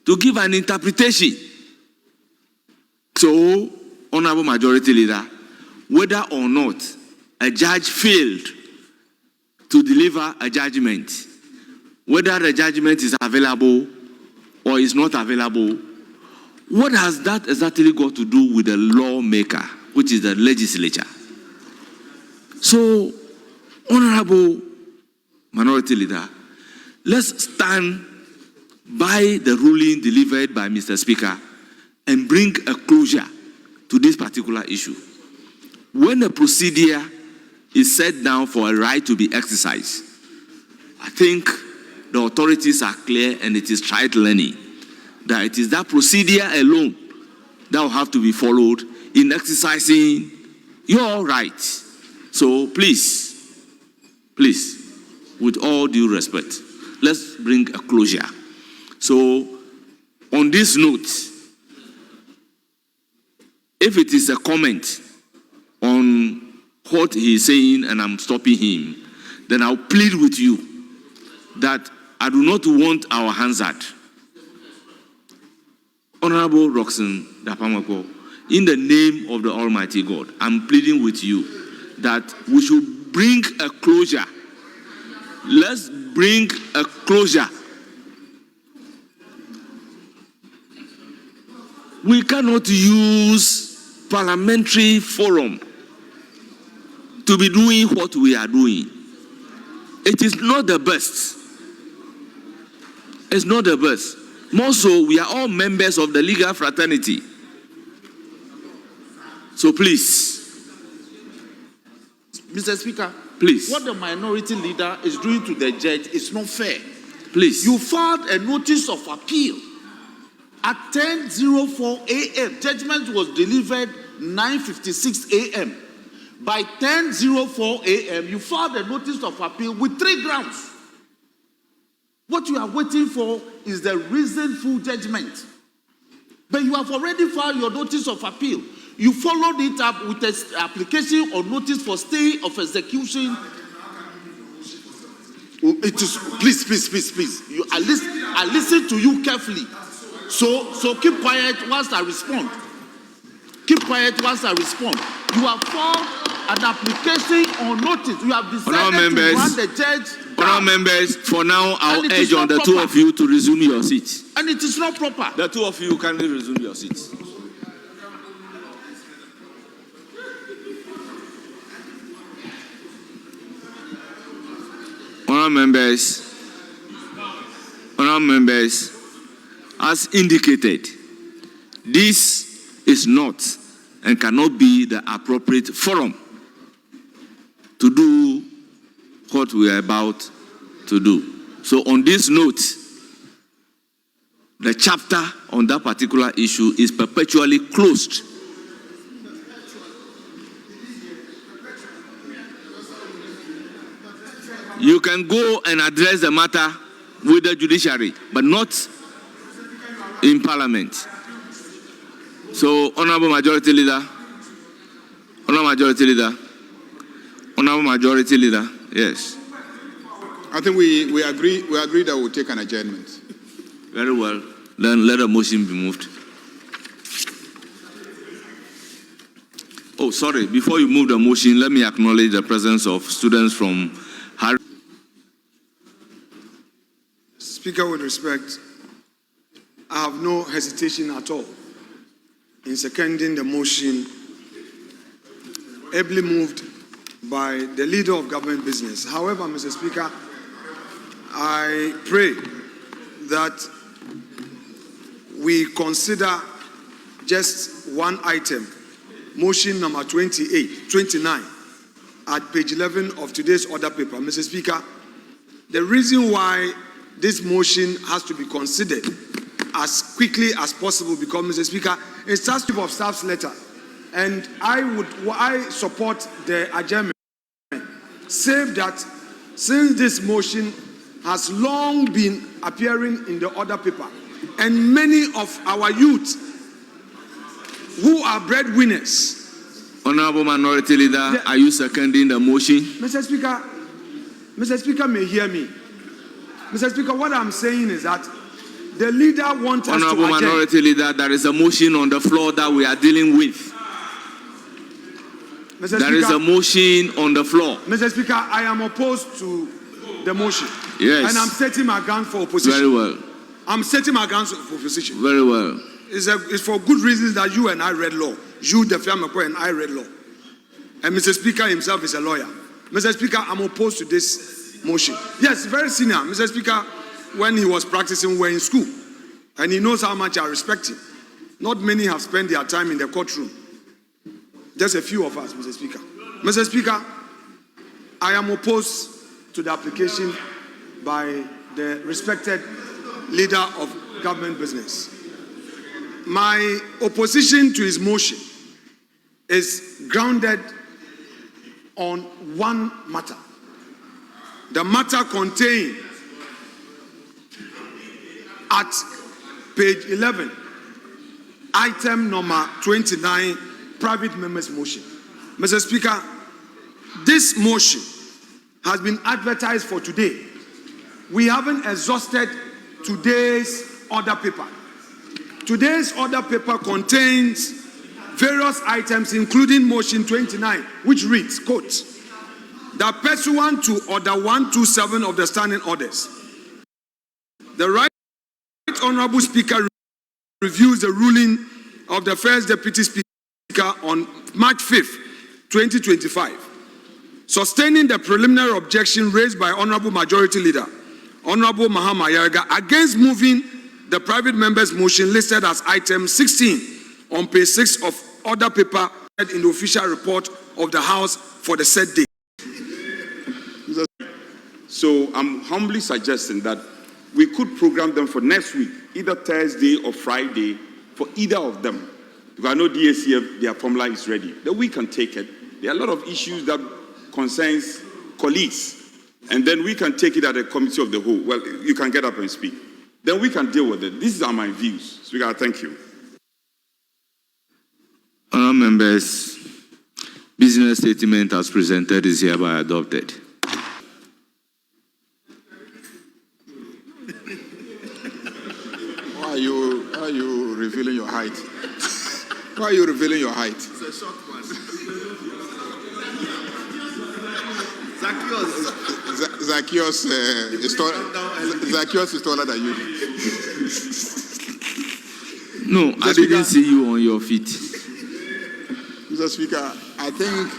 to give an interpretation. So, Honorable Majority Leader, whether or not a judge failed to deliver a judgment, whether the judgment is available or is not available, what has that exactly got to do with the lawmaker, which is the legislature? So, Honorable Minority Leader, let's stand by the ruling delivered by Mr. Speaker and bring a closure to this particular issue. When a procedure is set down for a right to be exercised, I think the authorities are clear, and it is tried learning that it is that procedure alone that will have to be followed in exercising your rights. So please, with all due respect, let's bring a closure. So on this note, if it is a comment on what he is saying and I'm stopping him, then I'll plead with you that I do not want our Hansard. Honorable Roxanne Dafeamakpor, in the name of the Almighty God, I'm pleading with you that we should bring a closure. Let's bring a closure. We cannot use parliamentary forum to be doing what we are doing. It is not the best. It's not the best. More so, we are all members of the legal fraternity. So please. Mr. Speaker, please. What the minority leader is doing to the judge is not fair. Please. You filed a notice of appeal at 10:04 a.m. Judgment was delivered 9:56 a.m. By 10:04 a.m., you filed a notice of appeal with 3 grounds. What you are waiting for is the reasonable judgment. But you have already filed your notice of appeal. You followed it up with an application or notice for stay of execution. It is, please. I listen to you carefully. So keep quiet whilst I respond. Keep quiet whilst I respond. You have filed an application or notice. You have decided to run the judge. Honourable members, for now, I'll urge on the two of you to resume your seats. And it is not proper. The two of you kindly resume your seats. Honourable members, as indicated, this is not and cannot be the appropriate forum to do what we are about to do. So on this note, the chapter on that particular issue is perpetually closed. You can go and address the matter with the judiciary, but not in Parliament. So, Honourable Majority Leader, yes. I think we agree that we'll take an adjournment. Very well. Then let a motion be moved. Oh, sorry. Before you move the motion, let me acknowledge the presence of students from Harry. Speaker, with respect, I have no hesitation at all in seconding the motion ably moved by the leader of government business. However, Mr. Speaker, I pray that we consider just one item, motion number 29, at page 11 of today's order paper. Mr. Speaker, the reason why this motion has to be considered as quickly as possible, because, Mr. Speaker, it's just Chief of Staff's letter, and I support the adjournment, save that since this motion has long been appearing in the order paper, and many of our youth who are breadwinners. Honourable Minority Leader, are you seconding the motion? Mr. Speaker may hear me. Mr. Speaker, what I'm saying is that The leader wants us Honorable to Minority Leader, there is a motion on the floor that we are dealing with. Mr. There is Speaker, a motion on the floor. Mr. Speaker, I am opposed to the motion. Yes. And I'm setting my ground for opposition. Very well. I'm setting my ground for opposition. Very well. It's for good reasons that you and I read law. You, Dafeamakpor, and I read law. And Mr. Speaker himself is a lawyer. Mr. Speaker, I'm opposed to this motion. Yes, very senior. Mr. Speaker, when he was practicing, we were in school. And he knows how much I respect him. Not many have spent their time in the courtroom. Just a few of us, Mr. Speaker. Mr. Speaker, I am opposed to the application by the respected leader of government business. My opposition to his motion is grounded on one matter. The matter contained at page 11, item number 29, private members' motion. Mr. Speaker, this motion has been advertised for today. We haven't exhausted today's order paper. Today's order paper contains various items, including motion 29, which reads, quote, that pursuant to order 127 of the standing orders, the Right Honorable Speaker reviews the ruling of the First Deputy Speaker on March 5th, 2025, sustaining the preliminary objection raised by Honorable Majority Leader, Honorable Mahama Yarga, against moving the private member's motion listed as item 16 on page 6 of order paper in the official report of the House for the said day. So I'm humbly suggesting that we could program them for next week, either Thursday or Friday, for either of them. Because I know DACF, their formula is ready. Then we can take it. There are a lot of issues that concerns colleagues. And then we can take it at the committee of the whole. Well, you can get up and speak. Then we can deal with it. These are my views. Speaker, thank you. Honourable members, business statement as presented is hereby adopted. Why are you revealing your height? Why are you revealing your height? It's a short one. Zacchaeus is taller than you. No, Mr. I Speaker, didn't see you on your feet. Mr. Speaker, I think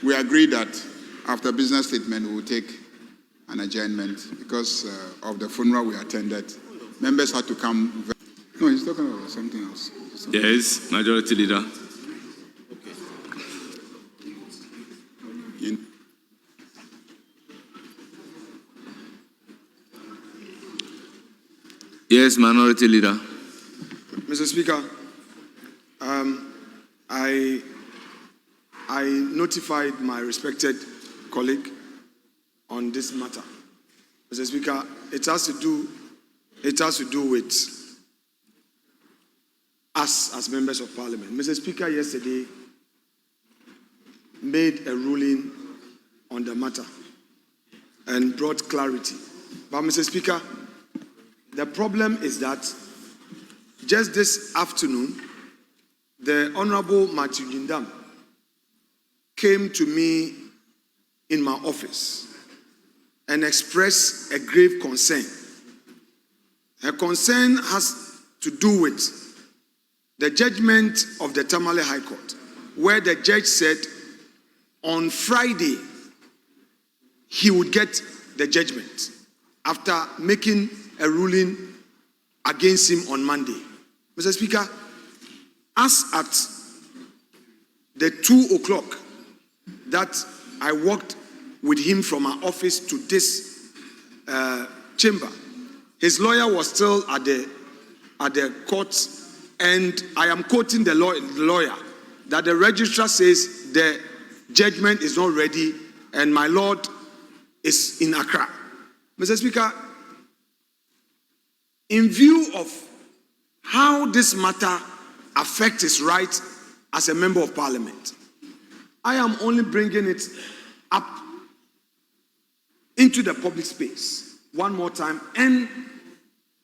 we agree that after business statement we will take an adjournment because of the funeral we attended. Members had to come. No, he's talking about something else. Yes, Majority Leader. Yes, Minority Leader. Mr. Speaker, I notified my respected colleague on this matter. Mr. Speaker, it has to do with us as members of Parliament. Mr. Speaker yesterday made a ruling on the matter and brought clarity. But Mr. Speaker, the problem is that just this afternoon, the Honorable Markin came to me in my office and expressed a grave concern. Her concern has to do with the judgment of the Tamale High Court, where the judge said on Friday he would get the judgment after making a ruling against him on Monday. Mr. Speaker, as at the 2 o'clock that I walked with him from our office to this chamber, his lawyer was still at the court, and I am quoting the lawyer that the registrar says the judgment is not ready and my lord is in Accra. Mr. Speaker, in view of how this matter affects his right as a member of Parliament, I am only bringing it up into the public space one more time, and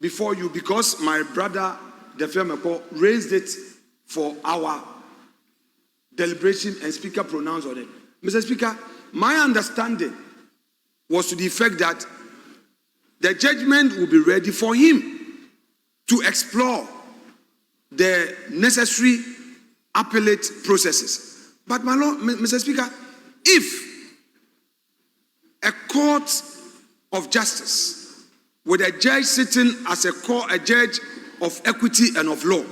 before you because my brother Dafeamakpor raised it for our deliberation and Speaker pronounced on it. Mr. Speaker, my understanding was to the effect that the judgment will be ready for him to explore the necessary appellate processes. But my Lord, Mr. Speaker, if a court of justice with a judge sitting as a judge of equity and of law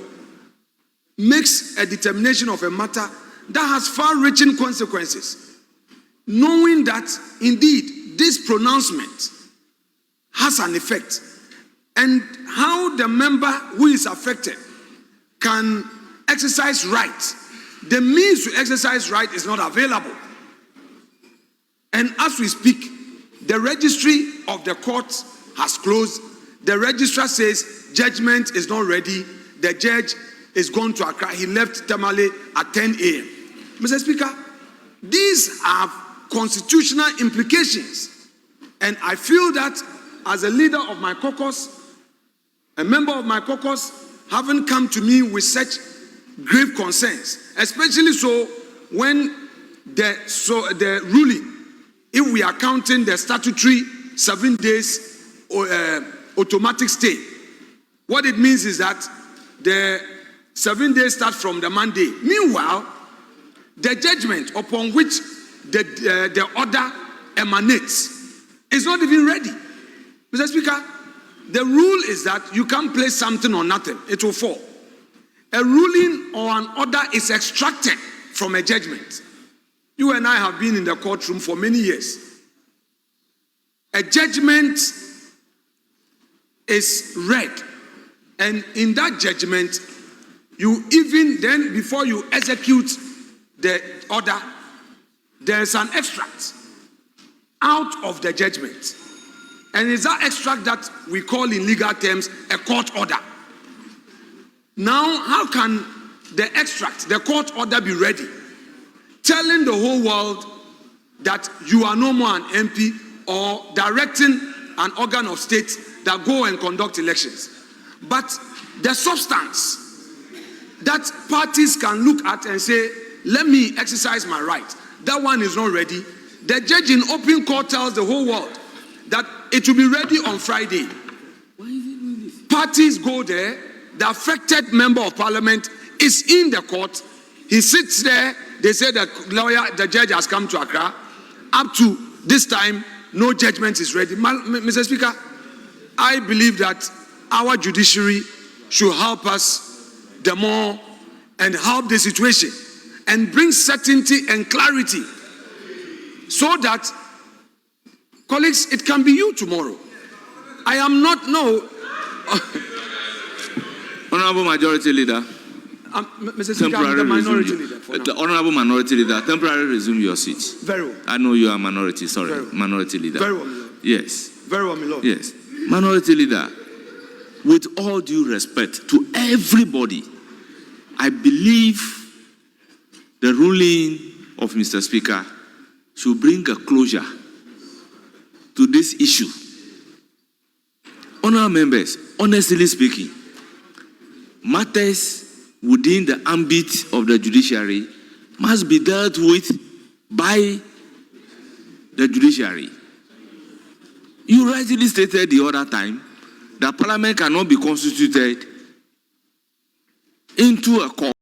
makes a determination of a matter that has far-reaching consequences, knowing that indeed this pronouncement has an effect, and how the member who is affected can exercise right, the means to exercise right is not available. And as we speak, the registry of the court has closed. The registrar says judgment is not ready. The judge is gone to Accra. He left Tamale at 10 a.m. Mr. Speaker, these are constitutional implications. And I feel that as a leader of my caucus, a member of my caucus, haven't come to me with such grave concerns, especially so when the ruling, if we are counting the statutory 7 days automatic stay, what it means is that the 7 days start from the Monday. Meanwhile, the judgment upon which the order emanates is not even ready. Mr. Speaker, the rule is that you can't place something on nothing, it will fall. A ruling or an order is extracted from a judgment. You and I have been in the courtroom for many years. A judgment is read, and in that judgment, you even then, before you execute the order, there's an extract out of the judgment. And it's that extract that we call in legal terms a court order. Now, how can the extract, the court order, be ready, telling the whole world that you are no more an MP or directing an organ of state that go and conduct elections? But the substance that parties can look at and say, let me exercise my right, that one is not ready. The judge in open court tells the whole world that it will be ready on Friday. Why is it doing this? Parties go there, the affected member of parliament is in the court, he sits there, they say the judge has come to Accra. Up to this time, no judgment is ready. Mr. Speaker, I believe that our judiciary should help us the more and help the situation and bring certainty and clarity so that, colleagues, it can be you tomorrow. I am not, no. Honorable Majority Leader. Mr. Speaker, I'm the minority leader. The Honorable Minority Leader, temporarily resume your seat. Very well. I know you are minority, sorry. Minority Leader. Very well, my Lord. Yes. Very well, my Lord. Yes. Minority Leader, with all due respect to everybody, I believe the ruling of Mr. Speaker should bring a closure to this issue. Honourable members, honestly speaking, matters within the ambit of the judiciary must be dealt with by the judiciary. You rightly stated the other time that Parliament cannot be constituted into a court